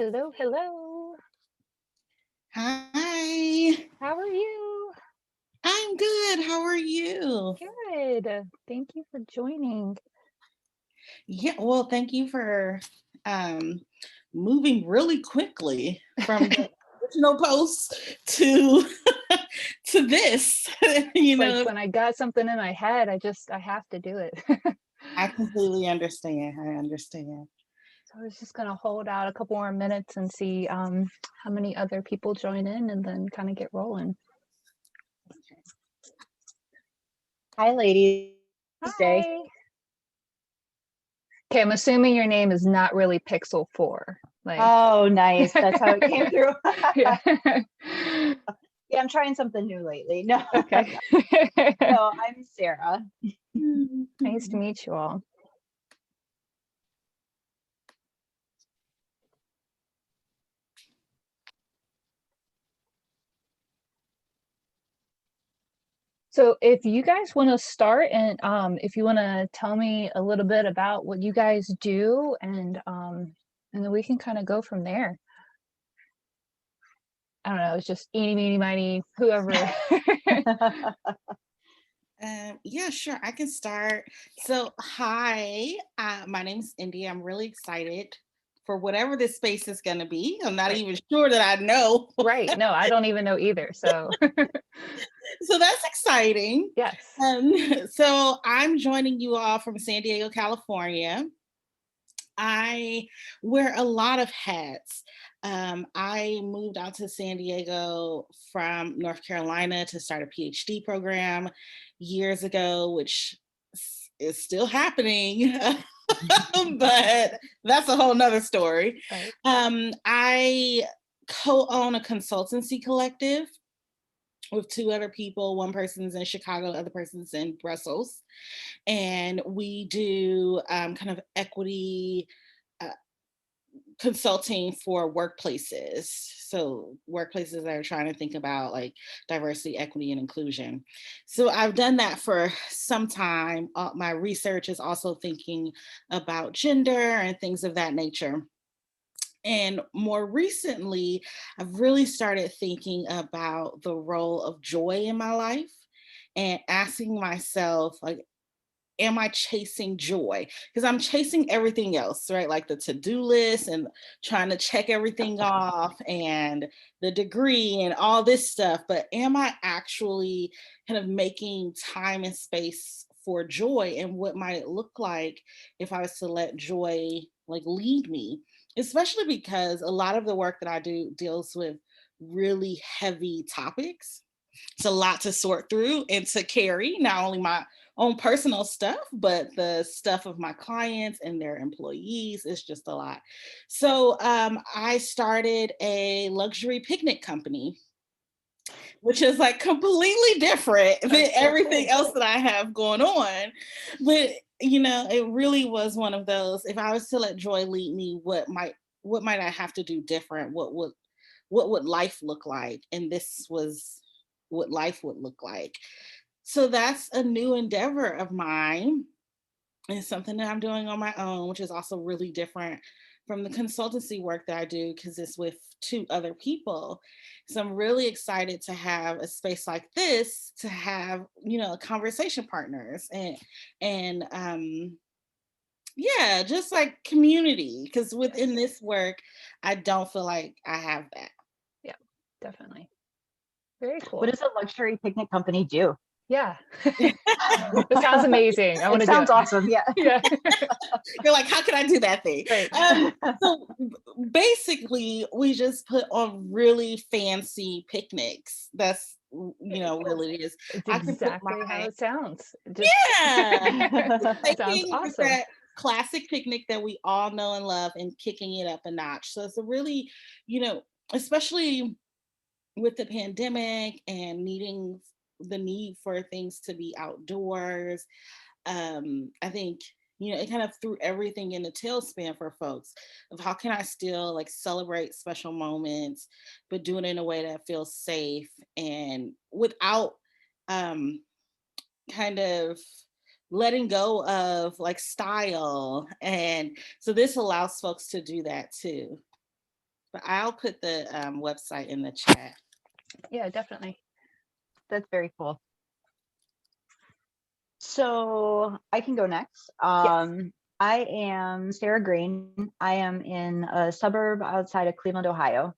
Hello, hello. Hi, How are you? I'm good. How are you? Good. Thank you for joining. Yeah, well, thank you for um, moving really quickly from the original post to to this. It's you like know, when I got something in my head, I have to do it. I completely understand. I understand. So I was just gonna hold out a couple more minutes and see how many other people join in and then kind of get rolling. Hi, ladies. Day. Hi. Okay, I'm assuming your name is not really Pixel 4. Like, Oh, nice. That's how it came through. yeah. Yeah, I'm trying something new lately. No, Okay. no, I'm Sarah. Nice to meet you all. So if you guys want to start and if you want to tell me a little bit about what you guys do and then we can kind of go from there. I don't know, it's just eeny, meeny, miny, whoever. Yeah, sure. I can start. So, hi, my name's India. I'm really excited for whatever this space is going to be. I'm not Right. even sure that I know. Right. No, I don't even know either. So So that's exciting. yes. So I'm joining you all from San Diego, California. I wear a lot of hats. I moved out to San Diego from North Carolina to start a PhD program years ago, which is still happening. But that's a whole nother story. Right. I co-own a consultancy collective with two other people. One person's in Chicago, the other person's in Brussels. And we do kind of equity uh, consulting for workplaces. So workplaces that are trying to think about like diversity, equity, and inclusion. So I've done that for some time. My research is also thinking about gender and things of that nature. And more recently, I've really started thinking about the role of joy in my life and asking myself, like, am I chasing joy? Because I'm chasing everything else, right? Like the to-do list and trying to check everything off and the degree and all this stuff. But am I actually kind of making time and space for joy? And what might it look like if I was to let joy like lead me? Especially because a lot of the work that I do deals with really heavy topics. It's a lot to sort through and to carry, not only my own personal stuff, but the stuff of my clients and their employees. It's just a lot. So I started a luxury picnic company, which is like completely different than That's so everything cool. else that I have going on. But it really was one of those. If I was to let joy lead me, what might I have to do different? What would life look like? And this was what life would look like. So that's a new endeavor of mine. It's something that I'm doing on my own, which is also really different from the consultancy work that I do because it's with two other people. So I'm really excited to have a space like this to have, conversation partners and yeah, just like community. Because within Yes. this work, I don't feel like I have that. Yeah, definitely. Very What cool. does a luxury picnic company do? Yeah. This sounds amazing. I want It to do sounds it. awesome. Yeah. Yeah. You're like, how can I do that thing? Right. So basically, we just put on really fancy picnics. That's Very cool. really it is. It's I can put exactly how my it sounds. It just yeah, sounds taking awesome. that classic picnic that we all know and love and kicking it up a notch. So it's a really, you know, especially with the pandemic and needing the need for things to be outdoors. I think it kind of threw everything in a tailspin for folks of how can I still like celebrate special moments, but do it in a way that feels safe and without um, kind of letting go of like style. And so this allows folks to do that too. But I'll put the website in the chat. Yeah, definitely. That's very cool. So I can go next. I am Sarah Green. I am in a suburb outside of Cleveland, Ohio.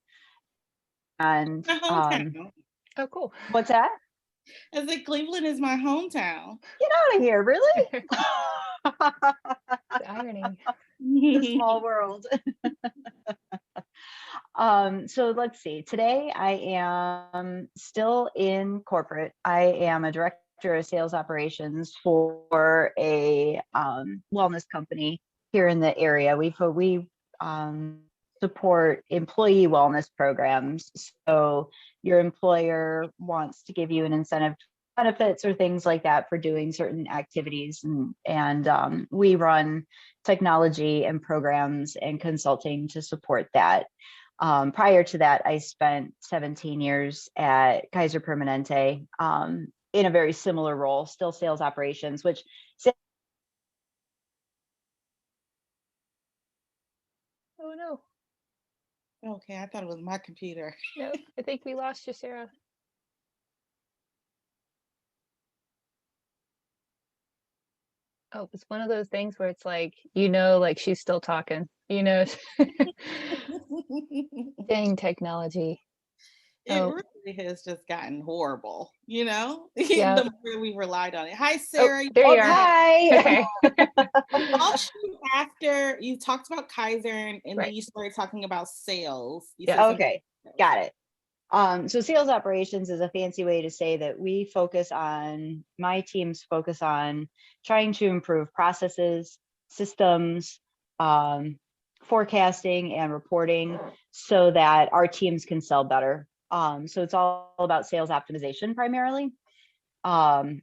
And My hometown. Oh, cool. what's that? I said Cleveland is my hometown. Get out of here, really? The irony. The small world. So let's see. Today I am still in corporate. I am a director of sales operations for a wellness company here in the area. We support employee wellness programs. So your employer wants to give you an incentive, benefits or things like that for doing certain activities, and we run technology and programs and consulting to support that. Prior to that, I spent 17 years at Kaiser Permanente in a very similar role, still sales operations, which Oh no. Okay, I thought it was my computer. No, I think we lost you, Sarah. Oh, it's one of those things where it's like, like she's still talking, dang technology. It Oh, really has just gotten horrible, yeah. the more we relied on it. Hi, Oh, Sarah. there you are. hi. Okay. I'll shoot after you talked about Kaiser and then Right. you started talking about sales. You Yeah. said something Okay, about got it. So sales operations is a fancy way to say that my teams focus on trying to improve processes, systems, forecasting and reporting so that our teams can sell better. So it's all about sales optimization primarily. And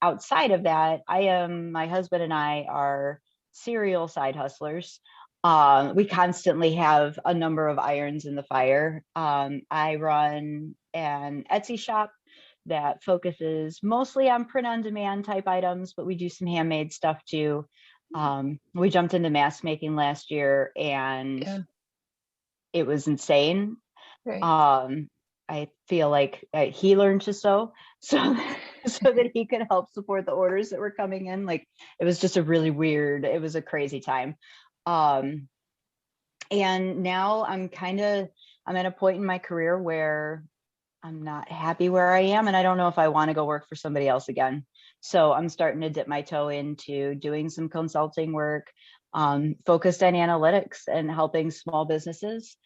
outside of that, my husband and I are serial side hustlers. We constantly have a number of irons in the fire. I run an Etsy shop that focuses mostly on print on demand type items, but we do some handmade stuff too. We jumped into mask making last year and Yeah. it was insane. Right. I feel like he learned to sew so that he could help support the orders that were coming in. Like it was just it was a crazy time. And now I'm at a point in my career where I'm not happy where I am and I don't know if I want to go work for somebody else again. So I'm starting to dip my toe into doing some consulting work, focused on analytics and helping small businesses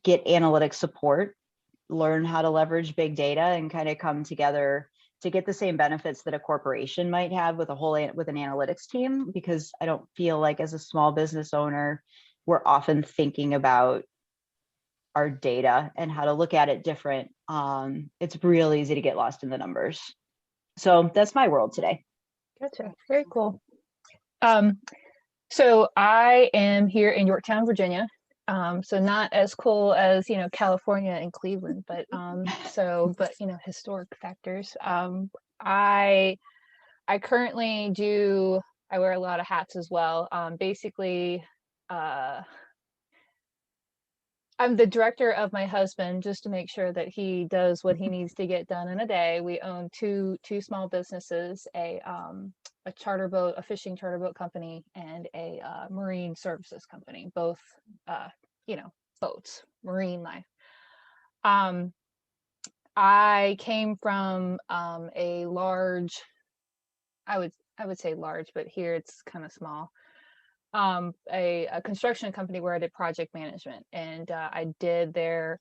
get analytics support, learn how to leverage big data and kind of come together to get the same benefits that a corporation might have with with an analytics team, because I don't feel like as a small business owner, we're often thinking about our data and how to look at it different. It's real easy to get lost in the numbers. So that's my world today. Gotcha. Very cool. So I am here in Yorktown, Virginia. So not as cool as, California and Cleveland, but historic factors. I currently I wear a lot of hats as well. Basically, I'm the director of my husband, just to make sure that he does what he needs to get done in a day. We own two small businesses, a fishing charter boat company and a marine services company, both boats, marine life. I came from a large, I would say large, but here it's kind of small. A construction company where I did project management, and I did their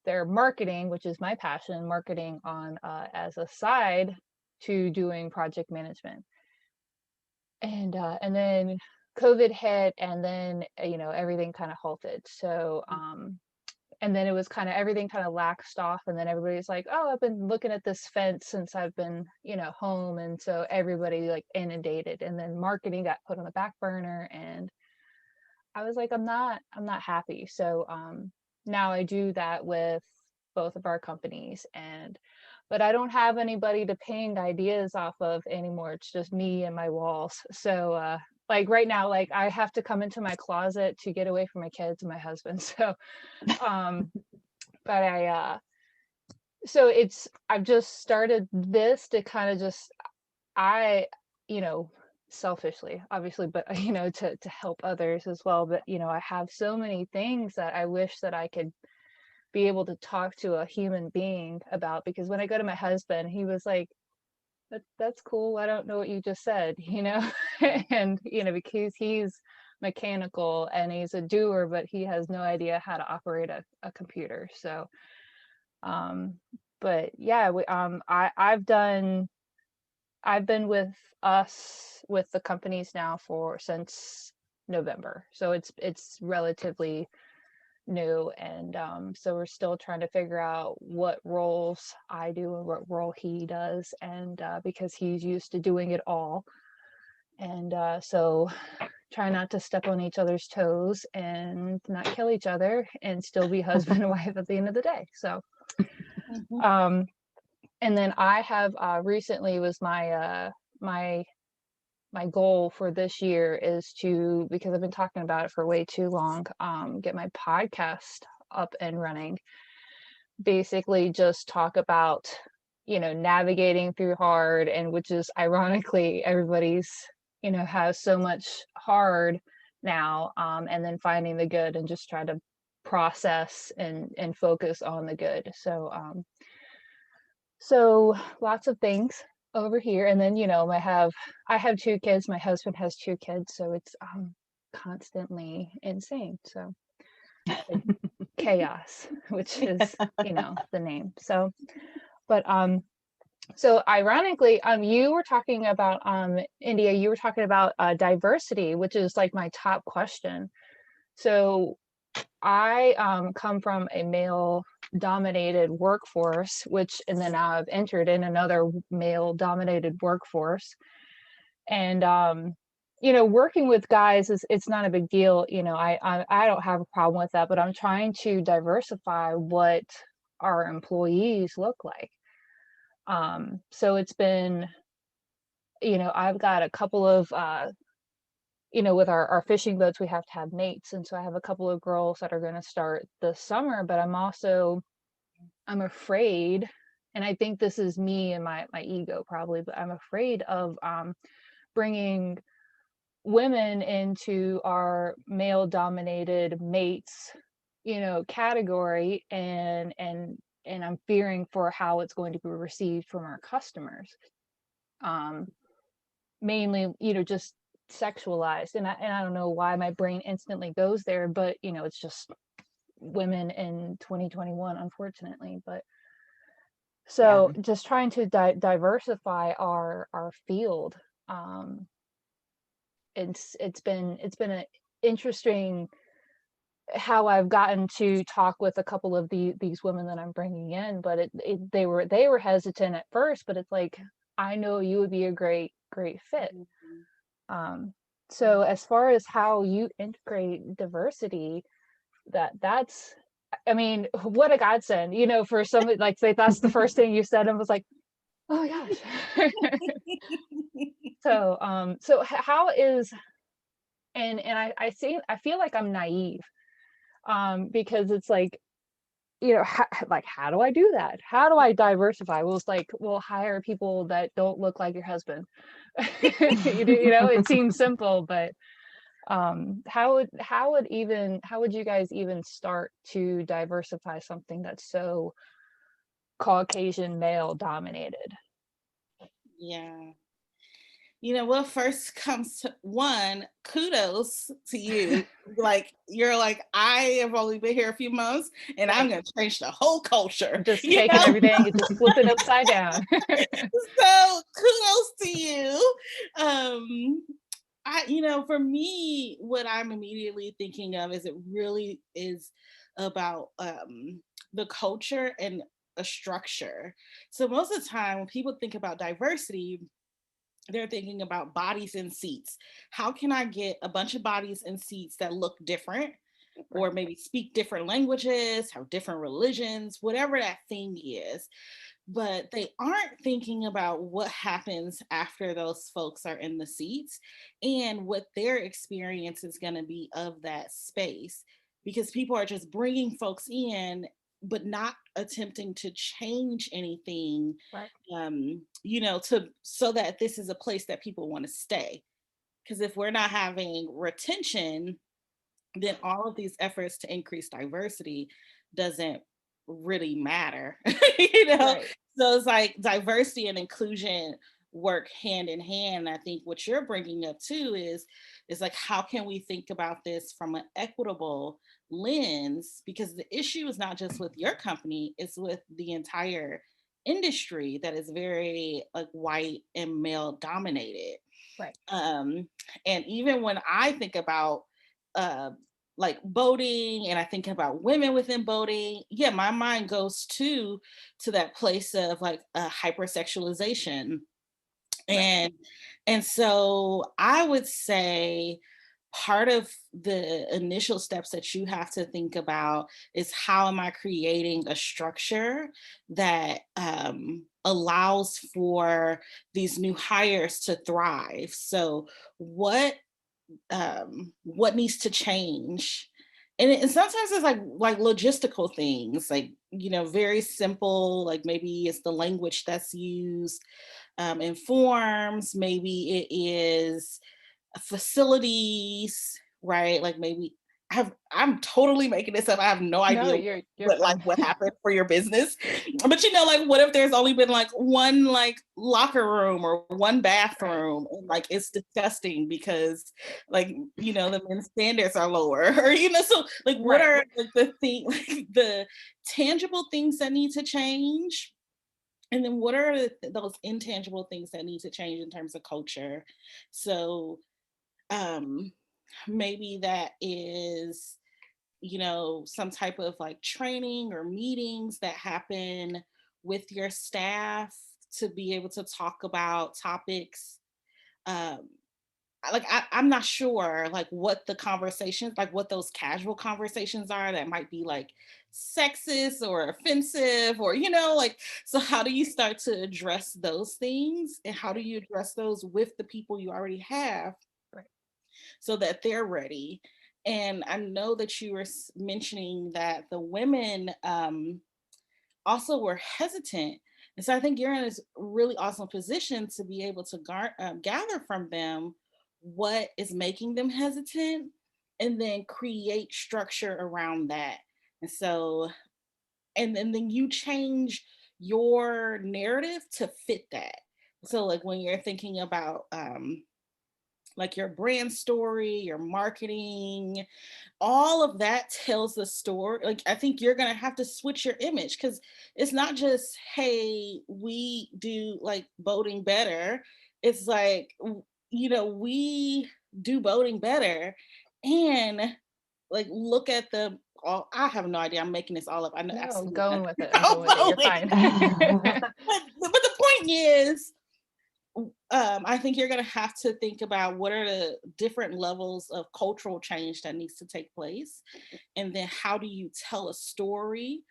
marketing, which is my passion, marketing on as a side to doing project management. And then COVID hit, and then everything kind of halted. So and then it was kind of everything kind of laxed off, and then everybody's like, oh, I've been looking at this fence since I've been home, and so everybody like inundated, and then marketing got put on the back burner, and I was like, I'm not happy. So now I do that with both of our companies, but I don't have anybody to ping ideas off of anymore. It's just me and my walls. So like right now, like I have to come into my closet to get away from my kids and my husband. So, um, but so I've just started this to kind of just, I, you know, selfishly, obviously, but to help others as well. But I have so many things that I wish that I could be able to talk to a human being about, because when I go to my husband, he was like, that's cool. I don't know what you just said, and because he's mechanical and he's a doer, but he has no idea how to operate a computer. So, but yeah, I've been with the companies now since November, so it's relatively new, and so we're still trying to figure out what roles I do and what role he does, and because he's used to doing it all, and so try not to step on each other's toes and not kill each other and still be husband and wife at the end of the day. So um and then I have recently was my goal for this year is to, because I've been talking about it for way too long, get my podcast up and running. Basically just talk about, navigating through hard, and which is ironically everybody's, has so much hard now, and then finding the good and just try to process and focus on the good. So lots of things over here, and then I have two kids. My husband has two kids, so it's constantly insane. So like, chaos, which is the name. So, but so ironically, you were talking about India. You were talking about diversity, which is like my top question. So I come from a male dominated workforce, and then now I've entered in another male dominated workforce. And working with guys it's not a big deal. I don't have a problem with that, but I'm trying to diversify what our employees look like. So it's been, I've got a couple of with our fishing boats, we have to have mates. And so I have a couple of girls that are going to start this summer, but I'm afraid, and I think this is me and my ego probably, but I'm afraid of bringing women into our male dominated mates, category, and I'm fearing for how it's going to be received from our customers. Mainly, just sexualized, and I don't know why my brain instantly goes there, but it's just women in 2021, unfortunately. But so just trying to diversify our field. It's been an interesting how I've gotten to talk with a couple of these women that I'm bringing in, but they were hesitant at first, but it's like, I know you would be a great fit. So as far as how you integrate diversity, that's, I mean, what a godsend, for somebody like, say that's the first thing you said and was like, oh my gosh. So how is, and I feel like I'm naive, because it's like, how do I do that? How do I diversify? Well, it's like, well, hire people that don't look like your husband. It seems simple, but how would you guys even start to diversify something that's so Caucasian male dominated? Yeah. What first comes to one, kudos to you. Like, you're like, I have only been here a few months and I'm going to change the whole culture. Just taking everything and just flipping upside down. So kudos to you. For me, what I'm immediately thinking of is it really is about the culture and a structure. So most of the time when people think about diversity, they're thinking about bodies and seats. How can I get a bunch of bodies and seats that look different, or maybe speak different languages, have different religions, whatever that thing is. but they aren't thinking about what happens after those folks are in the seats and what their experience is going to be of that space, because people are just bringing folks in but not attempting to change anything, Right. to so that this is a place that people want to stay. Because if we're not having retention, then all of these efforts to increase diversity doesn't really matter. you know Right. so it's like diversity and inclusion work hand in hand. I think what you're bringing up too is like, how can we think about this from an equitable lens, because the issue is not just with your company, it's with the entire industry that is very like white and male dominated. Right. um and even when I think about uh like boating, and I think about women within boating, yeah, my mind goes to that place of like hypersexualization. Right. And and so I would say part of the initial steps that you have to think about is, how am I creating a structure that allows for these new hires to thrive? So what needs to change? And sometimes it's like logistical things, like, very simple, like maybe it's the language that's used in forms, maybe it is facilities, right? Like maybe I'm totally making this up. I have no No, idea you're what like fine. what happened for your business. But like what if there's only been like one like locker room or one Right. bathroom, and like it's disgusting because like the men's standards are lower or so like what Right. are like the thing like the tangible things that need to change, and then what are those intangible things that need to change in terms of culture? So um maybe that is some type of like training or meetings that happen with your staff to be able to talk about topics. um I'm not sure like what the conversations, like what those casual conversations are that might be like sexist or offensive, or like, so how do you start to address those things, and how do you address those with the people you already have Right. so that they're ready? And I know that you were mentioning that the women also were hesitant. And so I think you're in this really awesome position to be able to gather from them what is making them hesitant, and then create structure around that. And so, and then you change your narrative to fit that. So like when you're thinking about like your brand story, your marketing, all of that tells the story. Like I think you're gonna have to switch your image, because it's not just, hey, we do like boating better. It's like we do boating better, and like look at the all. I have no idea. I'm making this all up. I know No, I'm absolutely going nothing with it. I'm going about with it. You're boating. fine. But the point is, I think you're going to have to think about what are the different levels of cultural change that needs to take place. And then how do you tell a story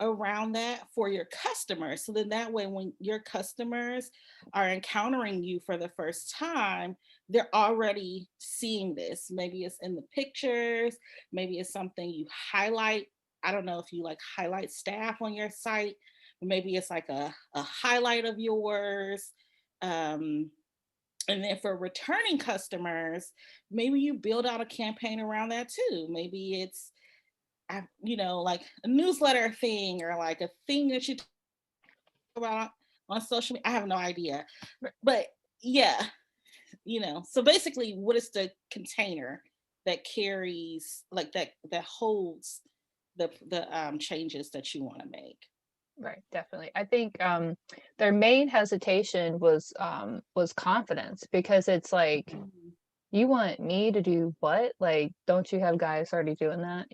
around that for your customers? So then that way, when your customers are encountering you for the first time, they're already seeing this. Maybe it's in the pictures, maybe it's something you highlight. I don't know if you like highlight staff on your site. Maybe it's like a highlight of yours. Um, and then for returning customers, maybe you build out a campaign around that too. Maybe it's, like a newsletter thing, or like a thing that you talk about on social media. I have no idea. But yeah, so basically, what is the container that carries, like that holds the changes that you want to make? Right, definitely. I think their main hesitation was confidence, because it's like, Mhm. you want me to do what? Like, don't you have guys already doing that?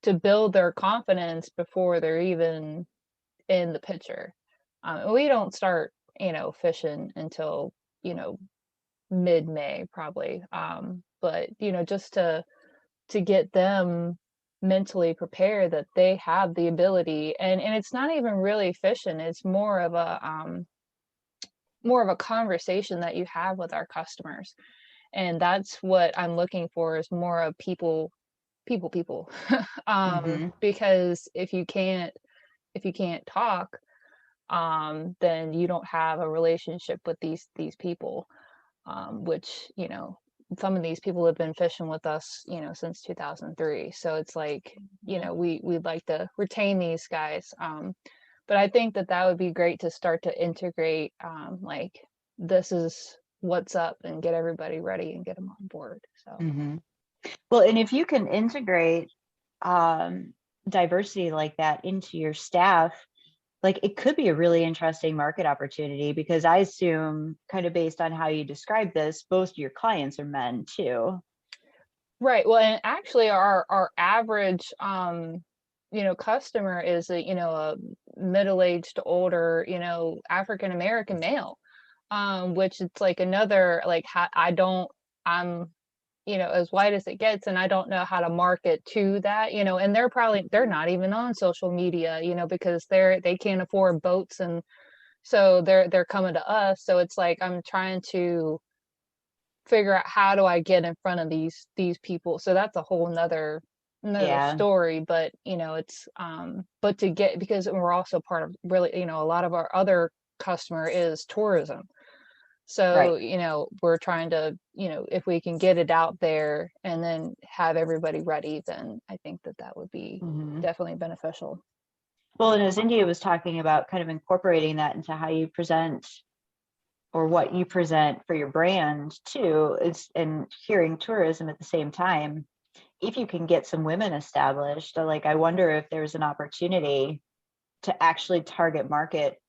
To build their confidence before they're even in the picture. We don't start, fishing until, you know, mid-May probably. But just to get them mentally prepared that they have the ability, and it's not even really fishing, it's more of a conversation that you have with our customers. And that's what I'm looking for, is more of people. Hmm. Because if you can't talk, then you don't have a relationship with these people, which, you know, some of these people have been fishing with us, you know, since 2003. So it's like, you Mhm. know, we'd like to retain these guys. But I think that that would be great to start to integrate, like, this is what's up, and get everybody ready and get them on board. So Hmm. Well, and if you can integrate um, diversity like that into your staff, like it could be a really interesting market opportunity, because I assume, kind of based on how you describe this, most of your clients are men too. right. Well, and actually our average you know, customer is a, you know, a middle-aged to older, you know, African American male. Which it's like another, like, I don't, I'm, you know, as white as it gets, and I don't know how to market to that, you know, and they're Mhm. not even on social media, you know, because they can't afford boats, and so they're coming to us. So it's like I'm trying to figure out, how do I get in front of these people? So that's a whole another Yeah, story. But you know, it's but to get, because we're also part of, really, you know, a lot of our other customer is tourism. So, right. you know, we're trying to, you know, if we can get it out there and then have everybody ready, then I think that that would be Hmm. definitely beneficial. Well, and as India was talking about kind of incorporating that into how you present, or what you present for your brand too, is, and hearing tourism at the same time, if you can get some women established, like I wonder if there's an opportunity to actually target market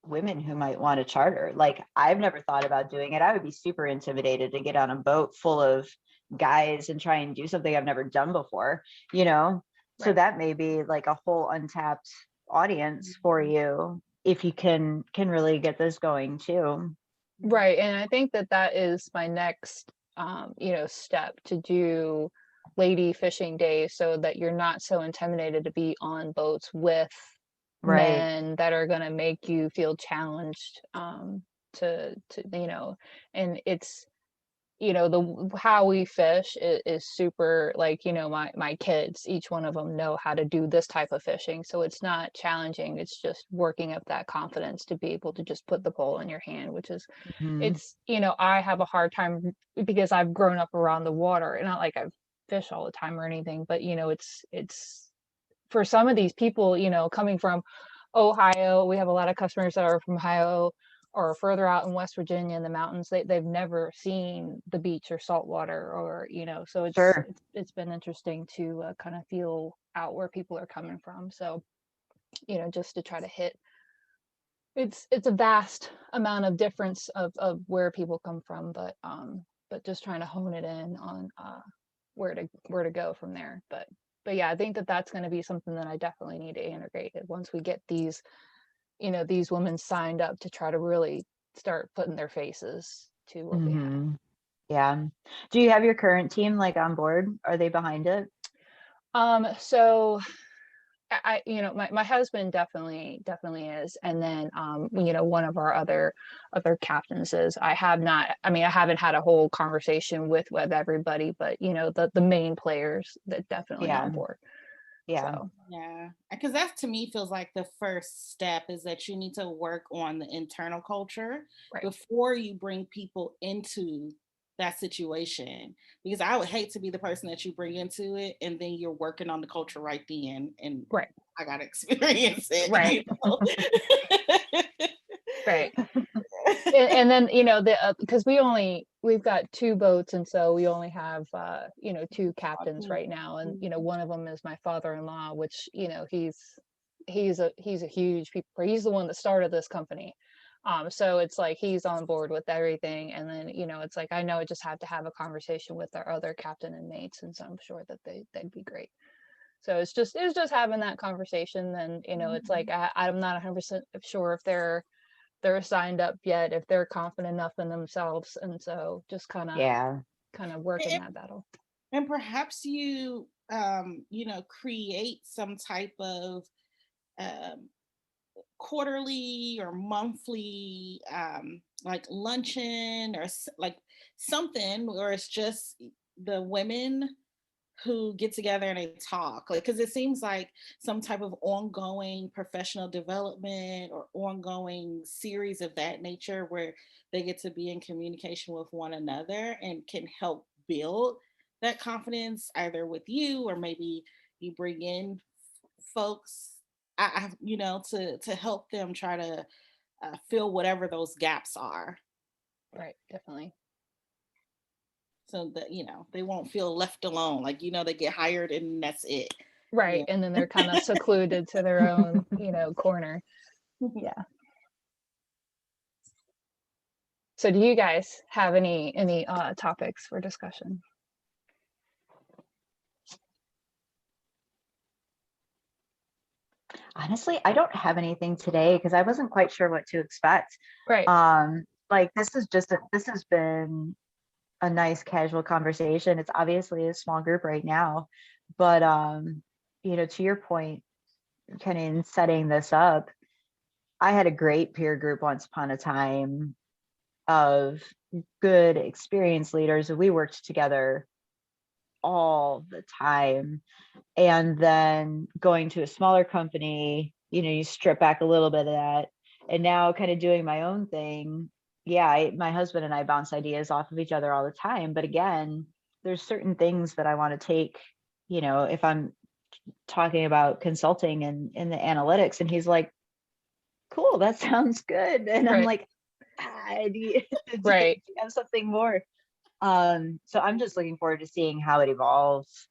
women who might want to charter. Like I've never thought about doing it. I would be super intimidated to get on a boat full of guys and try and do something I've never done before, you know? So Right. that may be like a whole untapped audience for Mhm. you, if you can really get this going too. Right. And I think that that is my next, you know, step, to do lady fishing days, so that you're not so intimidated to be on boats with Right. men that are going to make you feel challenged, to, you know, and it's, you know, how we fish is super, like, you know, my kids, each one of them know how to do this type of fishing, so it's not challenging, it's just working up that confidence to be able to just put the pole in your hand, which is, Hmm. it's, you know, I have a hard time, because I've grown up around the water, and not like I've fished all the time or anything, but you know, it's for some of these people, you know, coming from Ohio, we have a lot of customers that are from Ohio or further out in West Virginia in the mountains. They've never seen the beach or saltwater, or, you know, so Sure. it's been interesting to kind of feel out where people are coming from. So, you know, just to try to hit, it's a vast amount of difference of where people come from, but just trying to hone it in on where to go from there. But yeah, I think that that's going to be something that I definitely need to integrate it once we get these, you know, these women signed up, to try to really start putting their faces to what we have. Hmm. Yeah. Do you have your current team like on board? Are they behind it? So you know, my husband definitely is, and then you know, one of our other captains is. I have not, I mean, I haven't had a whole conversation with everybody, but you know, the main players that definitely on Yeah. board. Yeah. So Yeah, because that to me feels like the first step is that you need to work on the internal culture right. before you bring people into that situation. Because I would hate to be the person that you bring into it and then you're working on the culture right then, and Right. I got to experience it, Right. you know. Right. And then, you know, the because we've got two boats, and so we only have you know, two captains right now, and you know, one of them is my father-in-law, which, you know, he's a huge people, he's the one that started this company. So it's like he's on board with everything, and then, you know, it's like, I know I just have to have a conversation with our other captain and mates, and so I'm sure that they'd be great. So it's just having that conversation. Then, you know, it's like, I'm not 100% sure if they're signed up yet, if they're confident enough in themselves, and so just kind of Yeah. kind of working that battle. And perhaps you create some type of um, quarterly or monthly like luncheon or like something where it's just the women who get together and they talk, like, because it seems like some type of ongoing professional development or ongoing series of that nature where they get to be in communication with one another and can help build that confidence either with you or maybe you bring in folks to help them try to fill whatever those gaps are Right, definitely. so that they won't feel left alone, like they get hired and that's it. Right, Yeah. and then they're kind of secluded to their own, corner. Yeah. So do you guys have any topics for discussion? Honestly, I don't have anything today because I wasn't quite sure what to expect. Right. Like this has been a nice casual conversation. It's obviously a small group right now, but to your point, kind of in setting this up, I had a great peer group once upon a time of good experienced leaders. We worked together all the time. And then going to a smaller company, you strip back a little bit of that. And now kind of doing my own thing. Yeah, my husband and I bounce ideas off of each other all the time. But again, there's certain things that I want to take, if I'm talking about consulting and in the analytics, and he's like, cool, that sounds good. And I'm Right. like, do you Right. have something more? So I'm just looking forward to seeing how it evolves.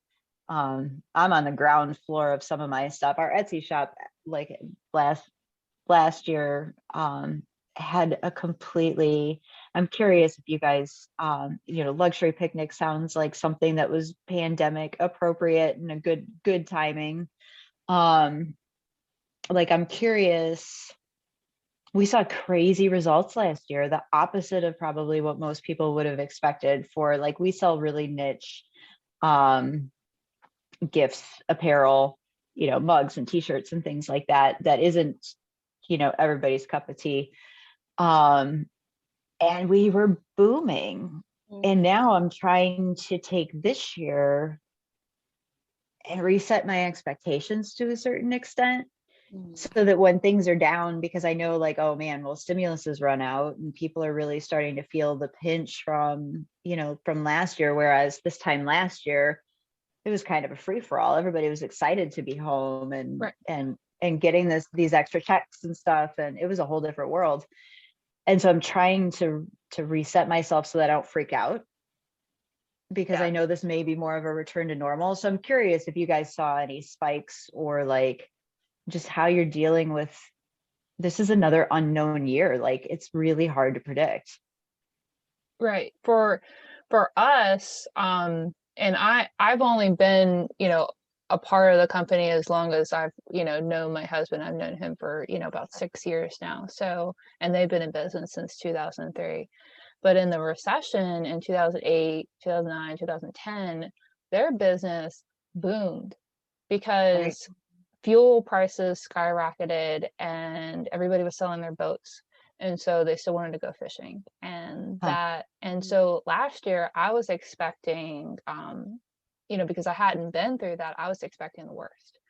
I'm on the ground floor of some of my stuff. Our Etsy shop, like last year, had a completely, I'm curious if you guys, luxury picnic sounds like something that was pandemic appropriate and a good timing. Like I'm curious, we saw crazy results last year, the opposite of probably what most people would have expected for, like, we sell really niche gifts, apparel, mugs and t-shirts and things like that isn't, everybody's cup of tea. And we were booming. And now I'm trying to take this year and reset my expectations to a certain extent so that when things are down, because I know, like, oh man, well, stimulus has run out and people are really starting to feel the pinch from last year, whereas this time last year it was kind of a free for all. Everybody was excited to be home and Right. and getting these extra checks and stuff, and it was a whole different world. And so I'm trying to reset myself so that I don't freak out, because Yeah. I know this may be more of a return to normal. So I'm curious if you guys saw any spikes or like just how you're dealing with, this is another unknown year. Like it's really hard to predict. Right. For us, and I've only been, a part of the company as long as I've, known my husband. I've known him for, about 6 years now. So, and they've been in business since 2003. But in the recession in 2008, 2009, 2010, their business boomed Right. because fuel prices skyrocketed and everybody was selling their boats, and so they still wanted to go fishing. Huh. And so last year I was expecting, because I hadn't been through that, I was expecting the worst.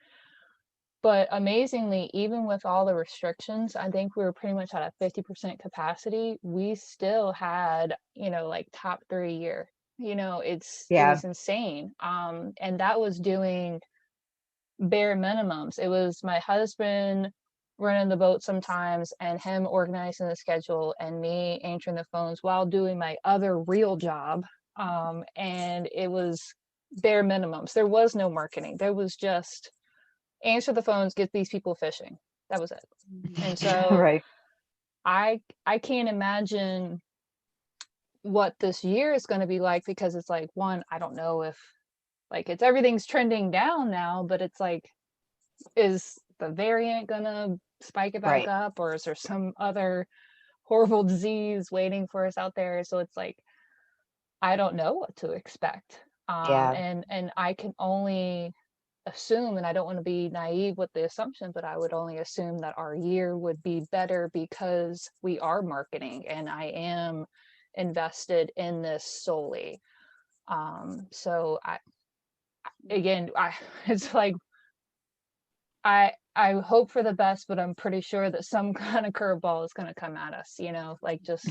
But amazingly, even with all the restrictions, I think we were pretty much at a 50% capacity. We still had, like top 3 year. It Yeah. was insane. And that was doing bare minimums. It was my husband running the boat sometimes and him organizing the schedule and me answering the phones while doing my other real job. And it was bare minimums. There was no marketing. There was just answer the phones, get these people fishing. That was it. And so Right. I can't imagine what this year is going to be like, because it's like, one, I don't know if, like, it's everything's trending down now, but it's like, is the variant gonna spike it back Right. up, or is there some other horrible disease waiting for us out there? So it's like, I don't know what to expect. Yeah. And I can only assume, and I don't want to be naive with the assumption, but I would only assume that our year would be better because we are marketing and I am invested in this solely. So again, it's like I hope for the best, but I'm pretty sure that some kind of curveball is going to come at us, like just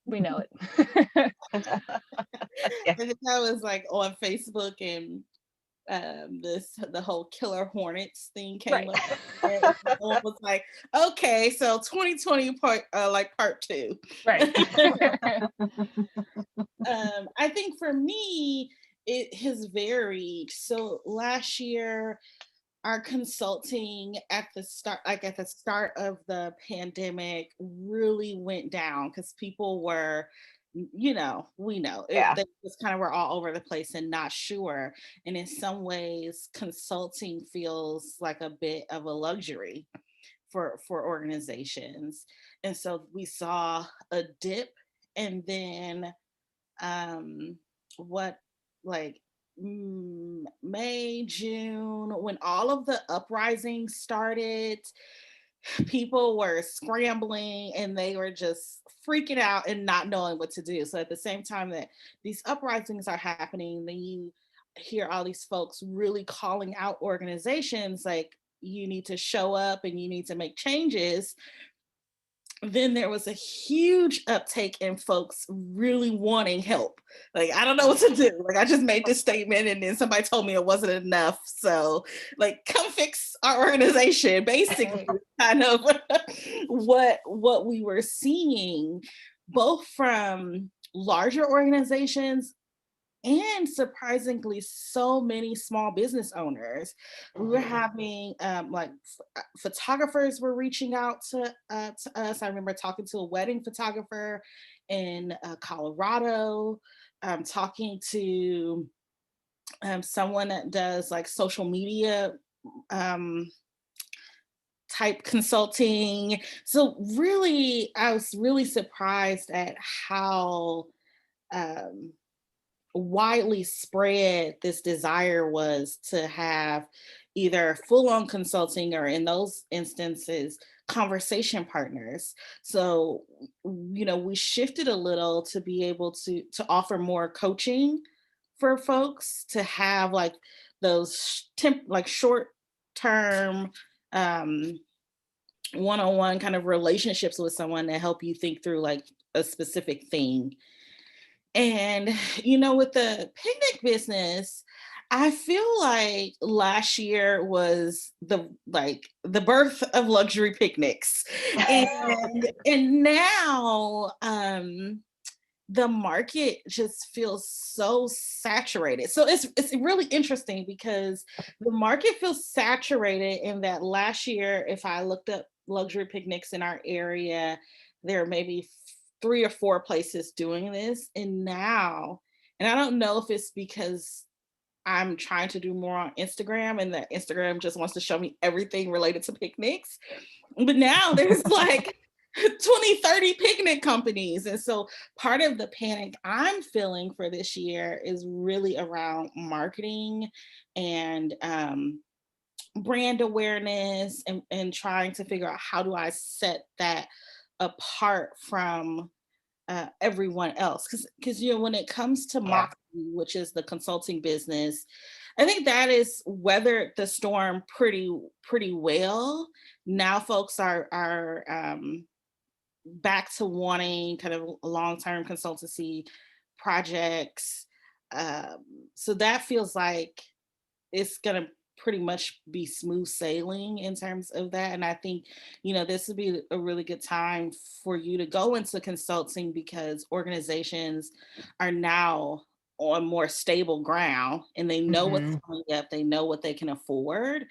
we know it. Yeah. I think I was like on Facebook and the whole killer hornets thing came Right. up, and someone was like, okay, so 2020 part 2. Right. I think for me it has varied. So last year our consulting at the start of the pandemic really went down because people were, we know Yeah. they just kind of were all over the place and not sure. And in some ways consulting feels like a bit of a luxury for organizations. And so we saw a dip, and then um what like May, June, when all of the uprisings started, people were scrambling and they were just freaking out and not knowing what to do. So at the same time that these uprisings are happening, then you hear all these folks really calling out organizations like, you need to show up and you need to make changes. Then there was a huge uptake in folks really wanting help. Like, I don't know what to do. Like, I just made this statement and then somebody told me it wasn't enough. So, like, come fix our organization, basically, kind of what we were seeing, both from larger organizations and surprisingly so many small business owners. We were having photographers were reaching out to us. I remember talking to a wedding photographer in Colorado, talking to someone that does like social media type consulting. So really, I was really surprised at how um, widely spread this desire was to have either full-on consulting or in those instances conversation partners. So we shifted a little to be able to offer more coaching for folks, to have like those short term one-on-one kind of relationships with someone to help you think through like a specific thing. And, with the picnic business, I feel like last year was the birth of luxury picnics. And now the market just feels so saturated. So it's really interesting because the market feels saturated in that last year, if I looked up luxury picnics in our area, there may be 3 or 4 places doing this. And now, and I don't know if it's because I'm trying to do more on Instagram and that Instagram just wants to show me everything related to picnics. But now there's like 20, 30 picnic companies. And so part of the panic I'm feeling for this year is really around marketing and brand awareness, and trying to figure out how do I set that apart from everyone else. Because when it comes to Yeah. Moxie, which is the consulting business, I think that is weathered the storm pretty well. Now folks are back to wanting kind of long-term consultancy projects. So that feels like it's gonna pretty much be smooth sailing in terms of that. And I think, this would be a really good time for you to go into consulting because organizations are now on more stable ground and they know what's coming up, they know what they can afford.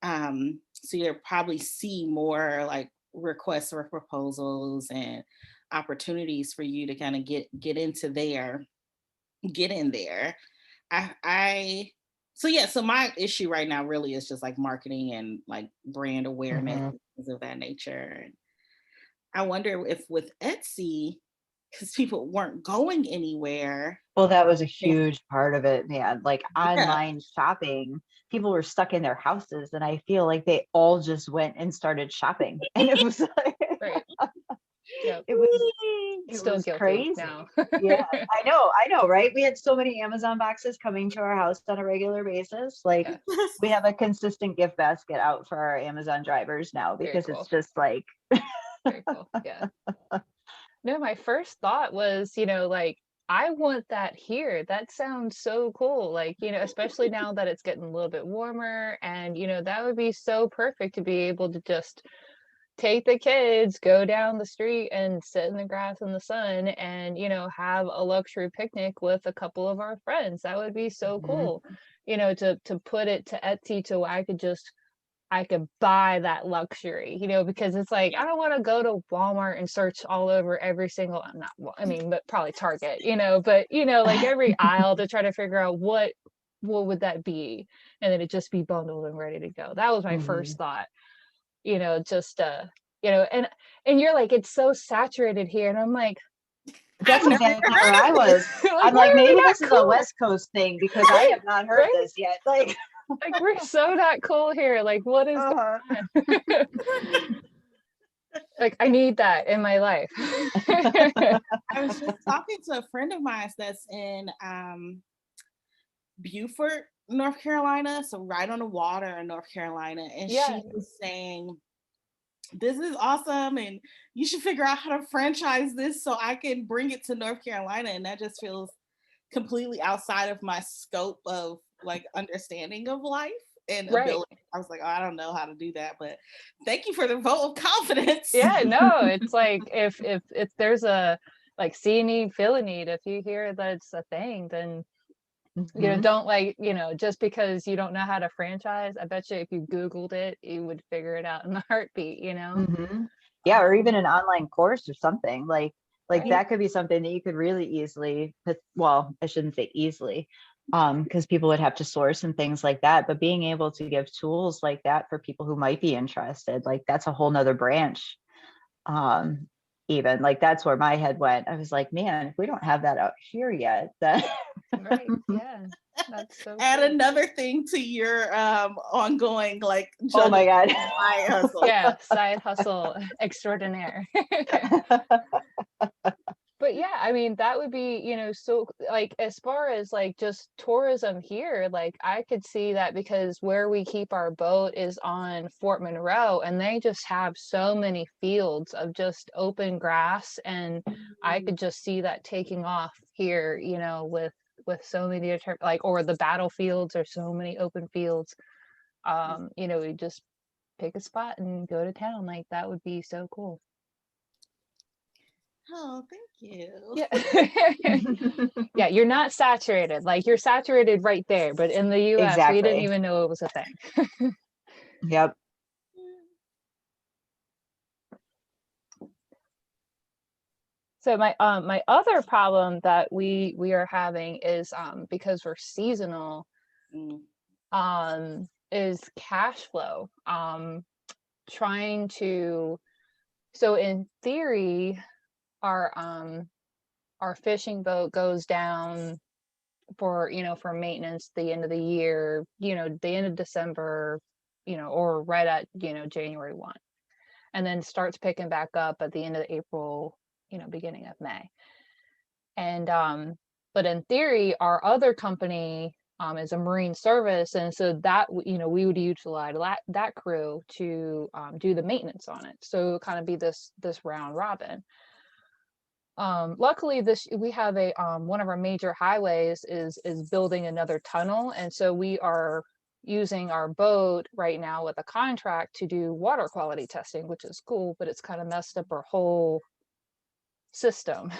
So you'll probably see more like requests for proposals and opportunities for you to kind of get in there. I so my issue right now really is just like marketing and like brand awareness Mhm. and things of that nature. And I wonder if with Etsy, because people weren't going anywhere. Well, that was a Yeah. huge part of it, man. Like Yeah. online shopping, people were stuck in their houses, and I feel like they all just went and started shopping. And it was like, Right. Yep. it was Still guilty crazy. now. Yeah, I know, right? We had so many Amazon boxes coming to our house on a regular basis. Like Yeah. we have a consistent gift basket out for our Amazon drivers now Very because cool. it's just like, Very cool. Yeah. No, my first thought was, like, I want that here. That sounds so cool. Like, especially now that it's getting a little bit warmer and, that would be so perfect to be able to just take the kids, go down the street and sit in the grass in the sun and, have a luxury picnic with a couple of our friends. That would be so Mhm. cool. To put it to Etsy to where I could buy that luxury, because it's like I don't want to go to Walmart and search all over every single not I mean, but probably Target, but like every aisle to try to figure out what would that be, and then it just be bundled and ready to go. That was my Mhm. first thought, just and you're like, it's so saturated here, and I'm like, That's I've never exactly heard where I of was. like, I'm why like, are we maybe not this is a cool? West Coast thing because I have not heard Right? this yet. Like, Like, we're so not cool here. Like, what is uh-huh. like, I need that in my life. I was just talking to a friend of mine that's in Beaufort, North Carolina, so right on the water in North Carolina, and Yeah. she was saying, this is awesome and you should figure out how to franchise this so I can bring it to North Carolina. And that just feels completely outside of my scope of like understanding of life and Right. ability. I was like, oh, I don't know how to do that, but thank you for the vote of confidence. Yeah, no, it's like if there's a like see a need, feel a need, if you hear that it's a thing, then Mhm. don't like, just because you don't know how to franchise, I bet you if you Googled it, you would figure it out in a heartbeat, Mhm. Yeah, or even an online course or something like Right. that could be something that you could really easily well, I shouldn't say easily, because people would have to source and things like that. But being able to give tools like that for people who might be interested, like that's a whole nother branch. Um, even like that's where my head went. I was like, man, if we don't have that out here yet, then Right. Yeah. That's so Add cool. another thing to your ongoing like oh my God. side hustle. Yeah, side hustle extraordinaire. But yeah, I mean, that would be, so like as far as like just tourism here, like I could see that because where we keep our boat is on Fort Monroe and they just have so many fields of just open grass, and I could just see that taking off here, with so many like, or the battlefields or so many open fields. We just pick a spot and go to town. Like that would be so cool. Oh, thank you. Yeah. Yeah, you're not saturated. Like you're saturated right there, but in the US, we didn't Exactly. even know it was a thing. Yep. So my other problem that we are having is because we're seasonal, is cash flow. Trying to So in theory, our fishing boat goes down for maintenance the end of the year, the end of December, or right at January 1, and then starts picking back up at the end of April, beginning of May. And but in theory our other company is a marine service, and so that we would utilize that crew to do the maintenance on it, so kind of be this round robin. Luckily we have a one of our major highways is building another tunnel, and so we are using our boat right now with a contract to do water quality testing, which is cool, but it's kind of messed up our whole system.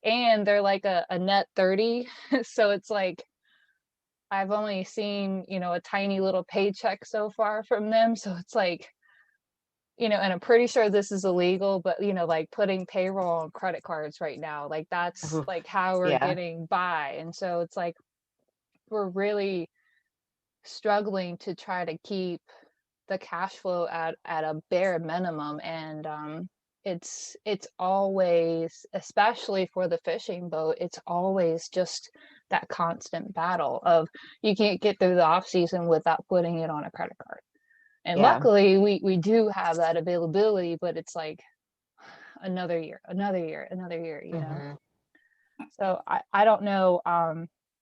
And they're like a net 30, so it's like I've only seen a tiny little paycheck so far from them, so it's like, and I'm pretty sure this is illegal, but like putting payroll on credit cards right now, like that's Oof. like how we're Yeah. getting by. And so it's like we're really struggling to try to keep the cash flow at a bare minimum. And it's always, especially for the fishing boat, it's always just that constant battle of you can't get through the off season without putting it on a credit card. And Yeah. luckily we do have that availability, but it's like another year, another year, another year, you know. Mhm. So I don't know,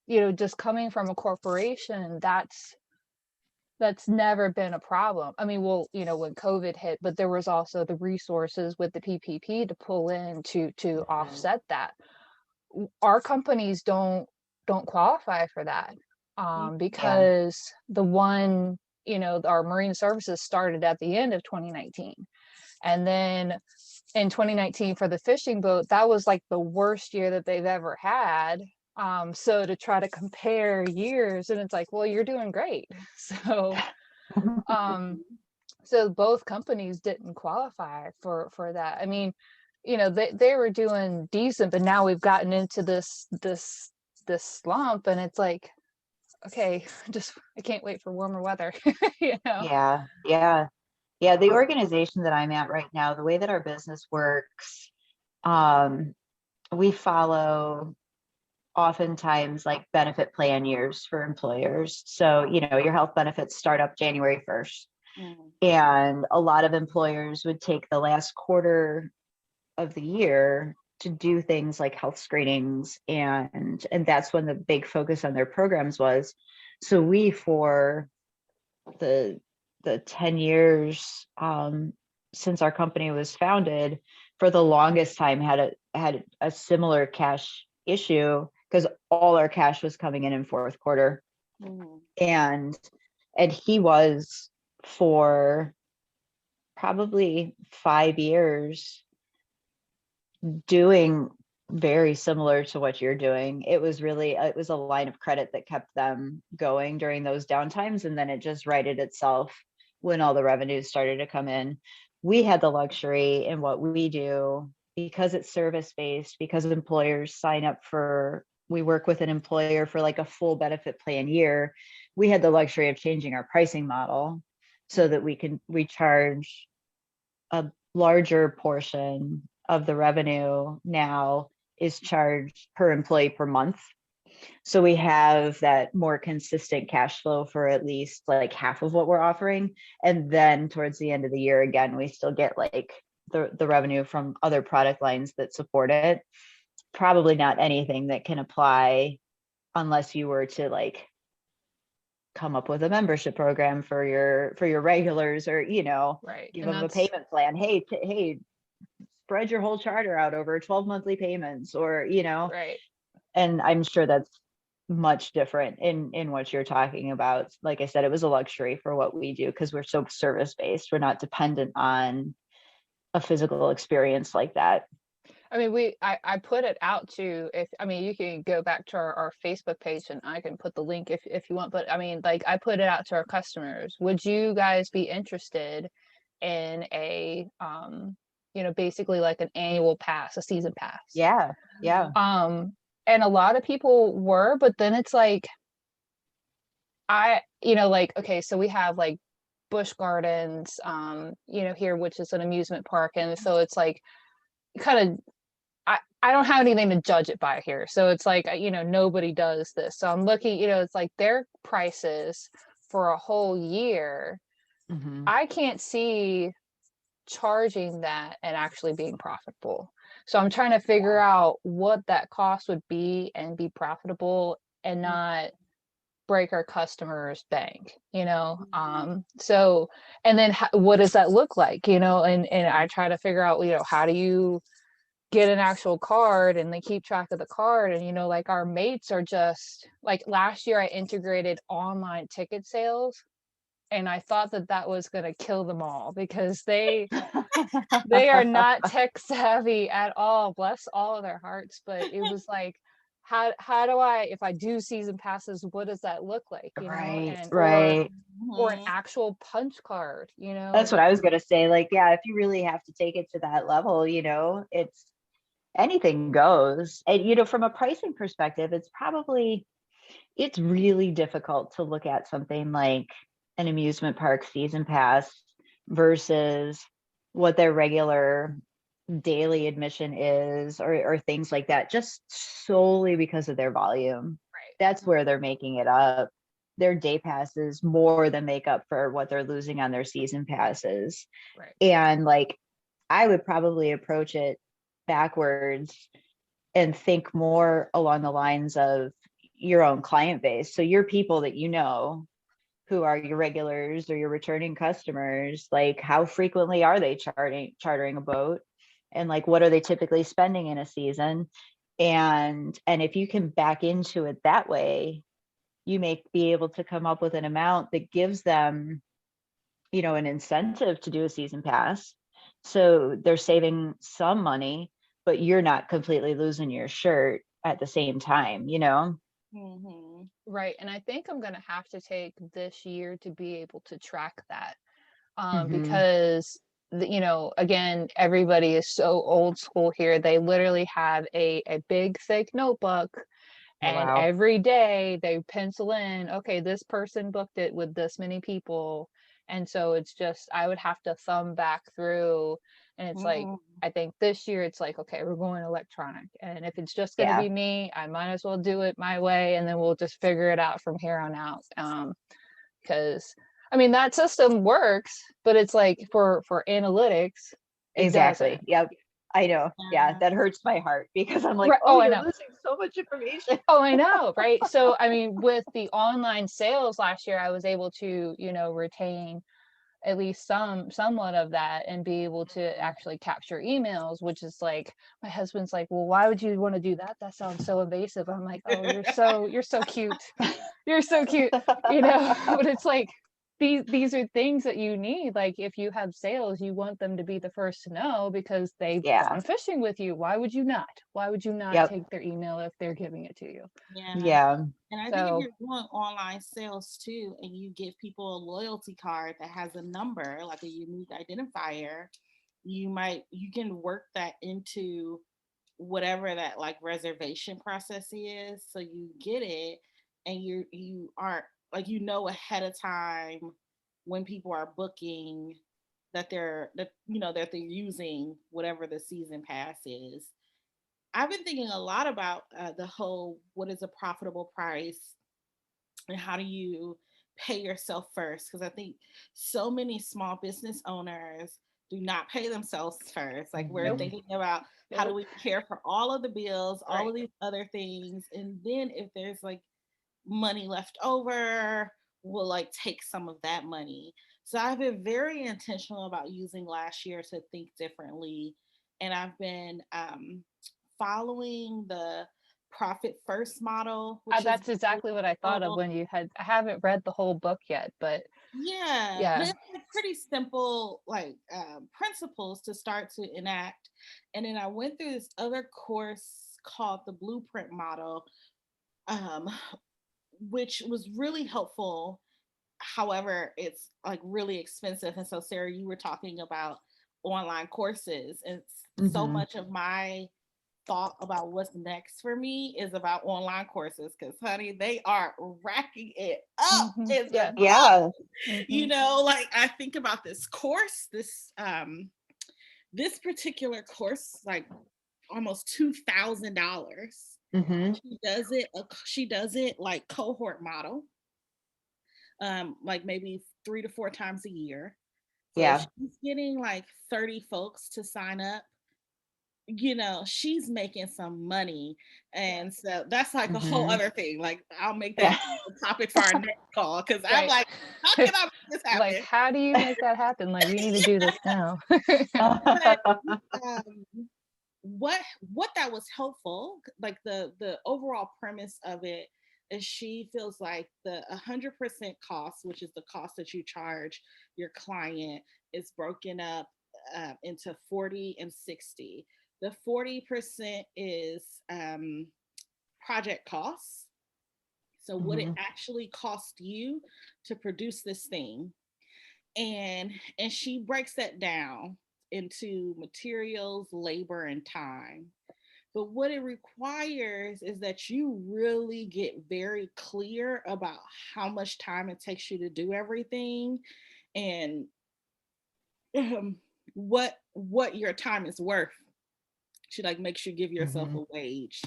you know, just coming from a corporation, that's never been a problem. I mean, well, you know, when COVID hit, but there was also the resources with the PPP to pull in to offset that. Our companies don't qualify for that, because the one, you know, our marine services started at the end of 2019, and then in 2019 for the fishing boat, that was like the worst year that they've ever had. So to try to compare years, and it's like, well, you're doing great. So um so both companies didn't qualify for that. I mean, you know, they were doing decent, but now we've gotten into this slump, and it's like, okay, just I can't wait for warmer weather. You know. Yeah, yeah, yeah. The organization that I'm at right now, the way that our business works, um, we follow oftentimes like benefit plan years for employers. So, you know, your health benefits start up January 1st. And a lot of employers would take the last quarter of the year to do things like health screenings, and that's when the big focus on their programs was. So we, for the 10 years since our company was founded, for the longest time had a similar cash issue because all our cash was coming in fourth quarter. And he was, for probably 5 years, doing very similar to what you're doing. It was a line of credit that kept them going during those downtimes, and then it just righted itself when all the revenues started to come in. We had the luxury in what we do, because it's service based, because employers sign up for, we work with an employer for like a full benefit plan year. We had the luxury of changing our pricing model so that we charge a larger portion of the revenue now is charged per employee per month. So we have that more consistent cash flow for at least like half of what we're offering. And then towards the end of the year, again, we still get like the revenue from other product lines that support it. Probably not anything that can apply unless you were to like come up with a membership program for your regulars, or, you know, Right. give And them a that's payment plan. Hey, spread your whole charter out over 12 monthly payments, or, you know. right. And I'm sure that's much different in what you're talking about. Like I said, it was a luxury for what we do because we're so service based. We're not dependent on a physical experience like that. I mean, I put it out to, if, I mean, you can go back to our Facebook page and I can put the link if you want, but I mean, like, I put it out to our customers. Would you guys be interested in a, you know, basically like an annual pass, a season pass? Yeah, yeah. And a lot of people were, but then it's like, you know, like, okay, so we have like Busch Gardens, you know, here, which is an amusement park. And so it's like, kind of, I don't have anything to judge it by here. So it's like, you know, nobody does this. So I'm looking, you know, it's like their prices for a whole year. Mhm. I can't see charging that and actually being profitable. So I'm trying to figure out what that cost would be and be profitable and not break our customers' bank, you know. So, and then what does that look like, you know? And I try to figure out, you know, how do you get an actual card, and they keep track of the card. And, you know, like our mates are just like, last year I integrated online ticket sales, and I thought that that was going to kill them all because they are not tech savvy at all, bless all of their hearts. But it was like, how do I, if I do season passes, what does that look like, you know? Right, And right. or an actual punch card, you know? That's what I was gonna say. Like, yeah, if you really have to take it to that level, you know, it's anything goes. And, you know, from a pricing perspective, it's really difficult to look at something like an amusement park season pass versus what their regular daily admission is, or things like that, just solely because of their volume. Right. That's where they're making it up. Their day passes more than make up for what they're losing on their season passes. Right. And like, I would probably approach it backwards and think more along the lines of your own client base. So your people that you know, who are your regulars or your returning customers, like how frequently are they chartering a boat, and like what are they typically spending in a season? And if you can back into it that way, you may be able to come up with an amount that gives them, you know, an incentive to do a season pass. So they're saving some money, but you're not completely losing your shirt at the same time, you know? Mhm. Right. And I think I'm going to have to take this year to be able to track that. Hmm. Because you know, again, everybody is so old school here. They literally have a big thick notebook, Oh, and wow. every day they pencil in, okay, this person booked it with this many people. And so it's just, I would have to thumb back through, and it's like, Mhm. I think this year it's like, okay, we're going electronic. And if it's just going to Yeah, be me, I might as well do it my way, and then we'll just figure it out from here on out. Because I mean, that system works, but it's like for analytics, it exactly. doesn't. Yep. I know. Yeah, Yeah. that hurts my heart because I'm like, Right. oh, Oh, I you're know. losing so much information. Oh, I know, right? So, I mean, with the online sales last year, I was able to, you know, retain at least somewhat of that and be able to actually capture emails, which is like, my husband's like, well, why would you want to do that? That sounds so invasive. I'm like, oh, you're so cute. You're so cute, you know. But it's like, these are things that you need. Like, if you have sales, you want them to be the first to know because they've Yeah. gone fishing with you. Why would you not? Why would you not Yep. take their email if they're giving it to you? Yeah. Yeah. And I think if So you're doing online sales too, and you give people a loyalty card that has a number, like a unique identifier, you can work that into whatever that like reservation process is. So you get it, and you aren't like, you know, ahead of time when people are booking that they're using whatever the season pass is. I've been thinking a lot about the whole, what is a profitable price, and how do you pay yourself first? Because I think so many small business owners do not pay themselves first. Like, we're nope, Hmm. thinking about how do nope. we care for all of the bills, all Right. of these other things, and then if there's like money left over, we'll like take some of that money. So I've been very intentional about using last year to think differently, and I've been following the profit first model, which is That's exactly what I thought of when you had. I haven't read the whole book yet, but yeah, and yeah. it's like pretty simple, like principles to start to enact. And then I went through this other course called the Blueprint Model, um, which was really helpful. However, it's like really expensive. And so, Sarah, you were talking about online courses, and so Hmm. much of my thought about what's next for me is about online courses, because honey, they are racking it up in the Yeah. Yeah. you Hmm. know, like I think about this course, this particular course, like almost $2,000. Hmm. She does it like cohort model, like maybe 3 to 4 times a year. So if Yeah. she's getting like 30 folks to sign up, she's making some money. Yeah. And so that's like a whole Hmm. other thing. Like, I'll make Yeah. that a topic for our next call, because I'm Right. like, how can I make this Like, happen? how do you make that happen? Like, we need to do this now. But um, what that was helpful, like the overall premise of it, is she feels like the 100% cost, which is the cost that you charge your client, is broken up into 40 and 60. The 40% is project costs. So what it Hmm. actually cost you to produce this thing, and she breaks that down into materials, labor, and time. But what it requires is that you really get very clear about how much time it takes you to do everything, and what your time is worth to like make sure you give yourself Mhm. a wage.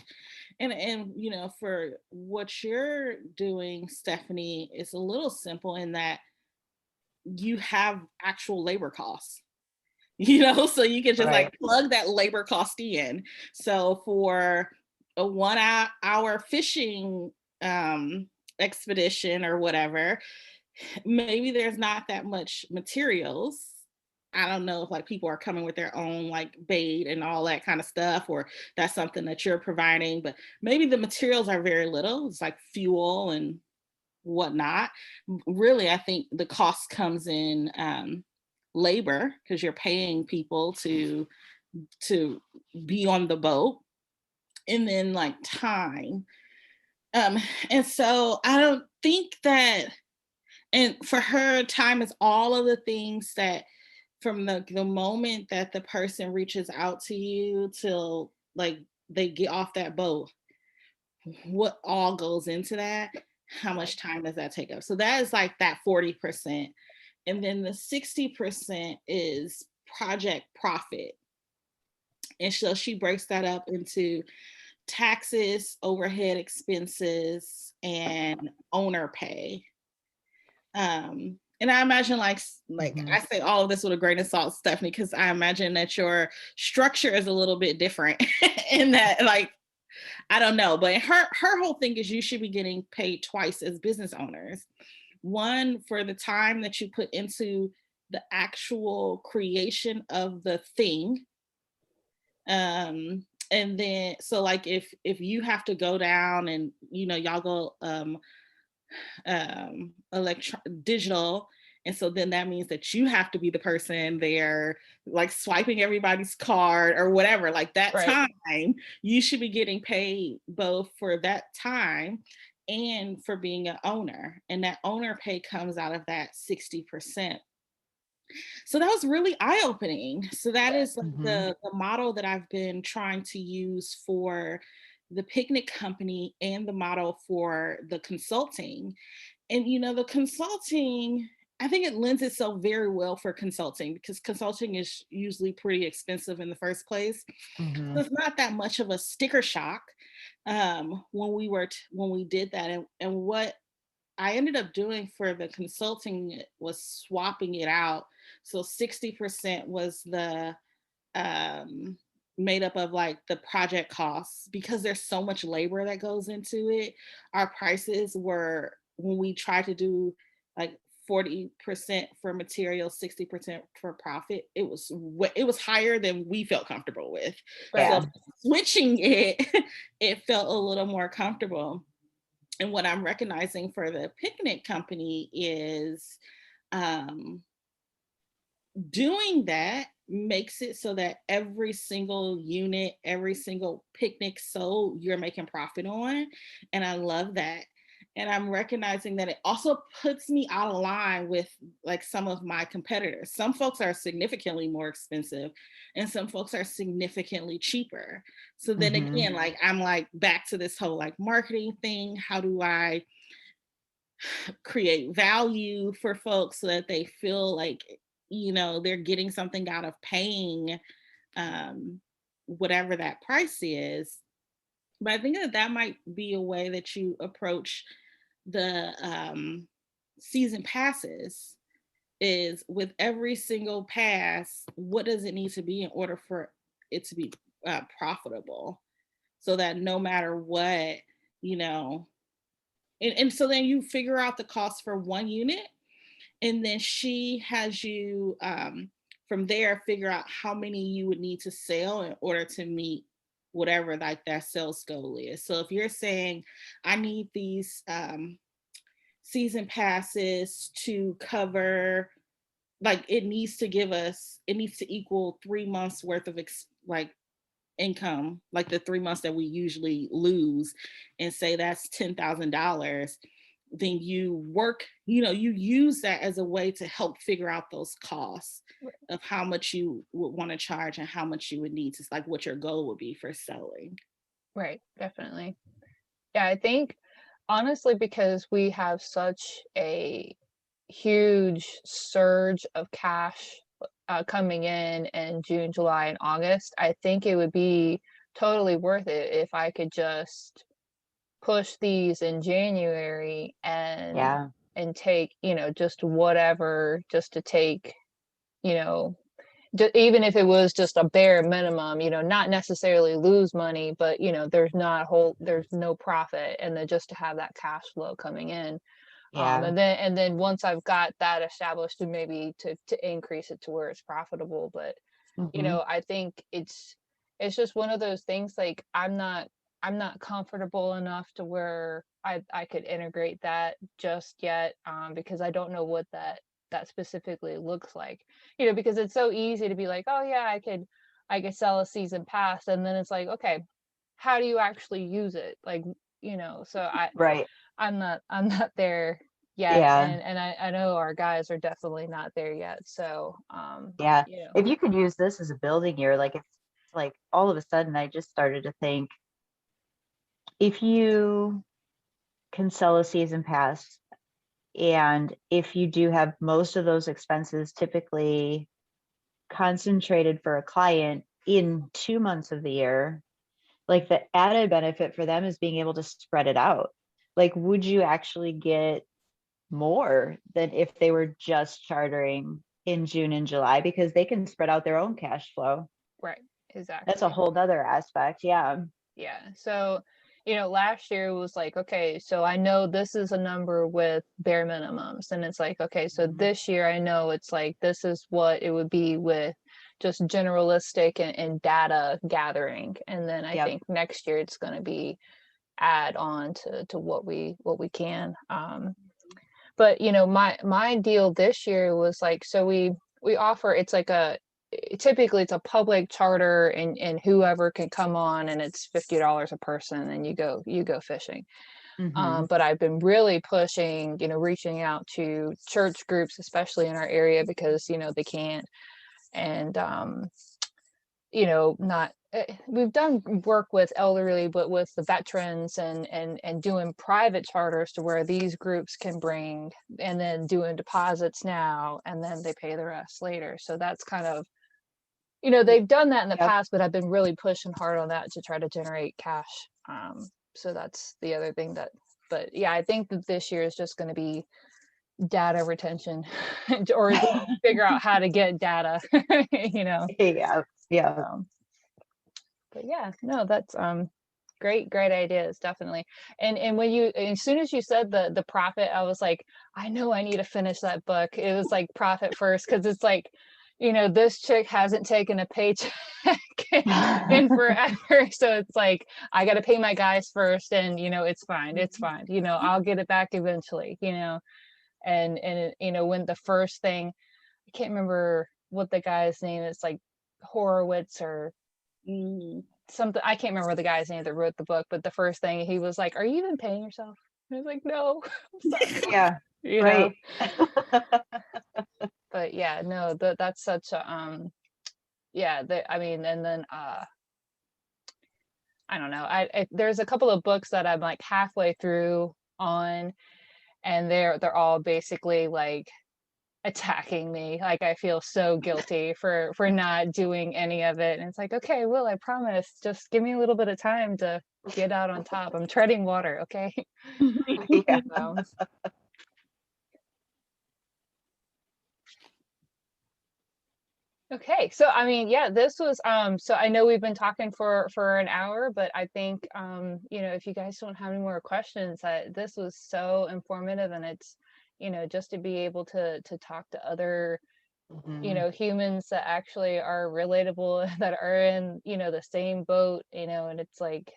And you know, for what you're doing, Stephanie, it's a little simple in that you have actual labor costs. You know, so you can just Right. like plug that labor cost in. So for a 1 hour fishing expedition or whatever, maybe there's not that much materials. I don't know if like people are coming with their own like bait and all that kind of stuff, or that's something that you're providing, but maybe the materials are very little. It's like fuel and whatnot. Really, I think the cost comes in labor, because you're paying people to be on the boat, and then like time. Um, and so I don't think that, and for her, time is all of the things that from the moment that the person reaches out to you till like they get off that boat, what all goes into that, how much time does that take up? So that is like that 40%. And then the 60% is project profit. And so she breaks that up into taxes, overhead expenses, and owner pay. And I imagine like Mhm. I say all of this with a grain of salt, Stephanie, because I imagine that your structure is a little bit different in that, like, I don't know, but her whole thing is you should be getting paid twice as business owners. One, for the time that you put into the actual creation of the thing. And then so like if you have to go down and you know y'all go digital, and so then that means that you have to be the person there like swiping everybody's card or whatever, like that Right. time you should be getting paid both for that time and for being an owner, and that owner pay comes out of that 60%. So that was really eye-opening. So that is like Mhm. the model that I've been trying to use for the picnic company and the model for the consulting. And you know, the consulting, I think it lends itself very well for consulting, because consulting is usually pretty expensive in the first place. So Mhm. it's not that much of a sticker shock when we did that. And what I ended up doing for the consulting was swapping it out. So 60% was the um, made up of like the project costs, because there's so much labor that goes into it. Our prices were, when we tried to do like 40% for material, 60% for profit, it was higher than we felt comfortable with. Right. So Yeah. switching it, it felt a little more comfortable. And what I'm recognizing for the picnic company is um, doing that makes it so that every single unit, every single picnic sold, you're making profit on. And I love that. And I'm recognizing that it also puts me out of line with like some of my competitors. Some folks are significantly more expensive and some folks are significantly cheaper. So then Mhm. again, like I'm like back to this whole like marketing thing. How do I create value for folks so that they feel like, you know, they're getting something out of paying um, whatever that price is? But I think that that might be a way that you approach the season passes, is with every single pass, what does it need to be in order for it to be profitable, so that no matter what, you know, and so then you figure out the cost for one unit, and then she has you from there figure out how many you would need to sell in order to meet whatever like that sales goal is. So if you're saying I need these season passes to cover, like it needs to give us, it needs to equal 3 months worth of like income, like the 3 months that we usually lose, and say that's $10,000, then you work, you know, you use that as a way to help figure out those costs of how much you would want to charge and how much you would need to, like what your goal would be for selling. Right. Definitely. Yeah, I think honestly, because we have such a huge surge of cash coming in June, July, and August, I think it would be totally worth it if I could just push these in January Yeah. and take, just whatever, just to take, you know, even if it was just a bare minimum, not necessarily lose money, but there's no profit, and then just to have that cash flow coming in. Yeah. And then once I've got that established, and maybe to increase it to where it's profitable. But Mhm. I think it's just one of those things, like I'm not comfortable enough to where I could integrate that just yet, because I don't know what that specifically looks like. Because it's so easy to be like, oh yeah, I could sell a season pass, and then it's like, okay, how do you actually use it? Like, so Right. I'm not there yet, Yeah. and I know our guys are definitely not there yet. So Yeah. you know If you could use this as a building year, like it's like all of a sudden I just started to think, if you can sell a season pass, and if you do have most of those expenses typically concentrated for a client in 2 months of the year, like the added benefit for them is being able to spread it out. Like, would you actually get more than if they were just chartering in June and July, because they can spread out their own cash flow? right, That's a exactly. whole nother aspect. Yeah. Yeah. So, last year was like, okay, so I know this is a number with bare minimums. And it's like, okay, so Mhm. this year I know it's like, this is what it would be with just generalistic and data gathering. And then I Yep. think next year it's going to be add on to what we can. But my deal this year was like, so we offer, it's like typically it's a public charter, and whoever can come on, and it's $50 a person, and you go fishing. Hmm. But I've been really pushing, reaching out to church groups, especially in our area, because they can't. And not we've done work with elderly, but with the veterans, and doing private charters to where these groups can bring, and then doing deposits now, and then they pay the rest later. So that's kind of, they've done that in the Yep. past, but I've been really pushing hard on that to try to generate cash. So that's the other thing but yeah, I think that this year is just going to be data retention, or at least figure out how to get data, you know. Yeah. Yeah. Um, but yeah, no, that's great ideas, definitely. And as soon as you said the profit, I was like, I know I need to finish that book. It was like profit first, because it's like, this chick hasn't taken a paycheck in forever. So it's like, I got to pay my guys first, and it's fine, I'll get it back eventually. And when the first thing, I can't remember what the guy's name is, like Horowitz or Mm. something. I can't remember the guy's name that wrote the book, but the first thing he was like, "Are you even paying yourself?" I was like, "No, I'm sorry." Yeah. you know. Right. But yeah, no, that's such a yeah. I mean, and then I don't know. There's a couple of books that I'm like halfway through on, and they're all basically like attacking me. Like, I feel so guilty for not doing any of it, and it's like, okay, Will, I promise, just give me a little bit of time to get out on top. I'm treading water, okay. Yeah. So, okay, so I mean, yeah, this was so I know we've been talking for an hour, but I think if you guys don't have any more questions, this was so informative. And it's just to be able to talk to other Mhm. humans that actually are relatable, that are in, the same boat, and it's like,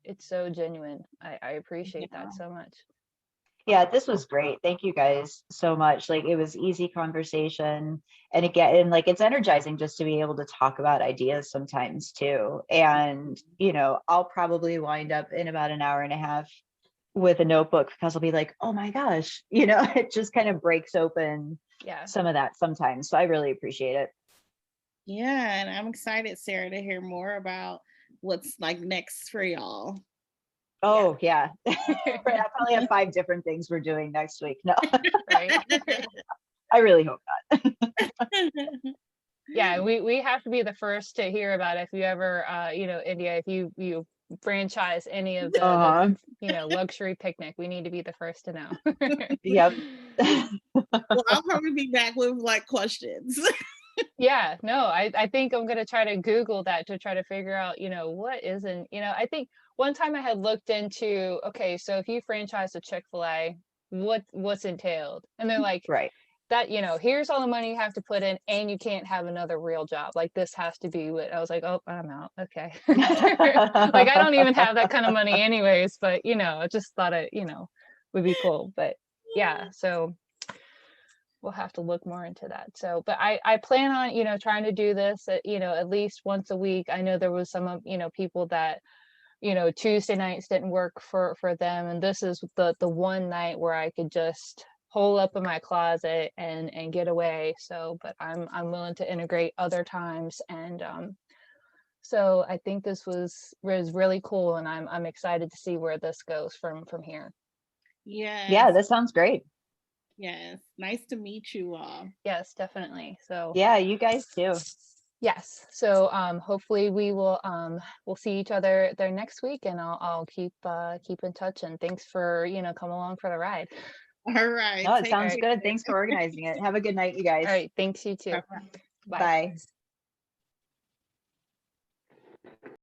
it's so genuine. I appreciate that Yeah. so much. Yeah, this was great. Thank you guys so much. Like, it was easy conversation. And again, and like, it's energizing just to be able to talk about ideas sometimes too. And, I'll probably wind up in about an hour and a half with a notebook, because I'll be like, oh my gosh, it just kind of breaks open Yeah. some of that sometimes. So I really appreciate it. Yeah, and I'm excited, Sarah, to hear more about what's like next for y'all. Oh yeah. Right, I probably have 5 different things we're doing next week. No, Right. I really hope not. Yeah, we have to be the first to hear about it. If you ever, India, if you franchise any of Uh-huh. the luxury picnic, we need to be the first to know. Yep. Well, I'll probably be back with like questions. Yeah, no, I think I'm gonna try to Google that to try to figure out, what isn't, I think one time I had looked into, okay, so if you franchise a Chick-fil-A, what's entailed? And they're like, Right. that, here's all the money you have to put in, and you can't have another real job. Like this has to be what I was like, oh, I'm out. Okay. Like I don't even have that kind of money anyways, but I just thought it, would be cool. But yeah, so we'll have to look more into that. So, but I plan on, trying to do this at least once a week. I know there was some of, people that, Tuesday nights didn't work for them. And this is the one night where I could just hole up in my closet and get away. So, but I'm willing to integrate other times. And so I think this was really cool, and I'm excited to see where this goes from here. Yeah, Yes, that sounds great. yes. Nice to meet you all. Yes, definitely. So Yeah, you guys too. yes. So hopefully we'll see each other there next week, and I'll keep in touch, and thanks for, come along for the ride. All right. No, it Take sounds care. good. Thanks for organizing it. Have a good night, you All guys. right, thanks, you too. care. Bye. Bye.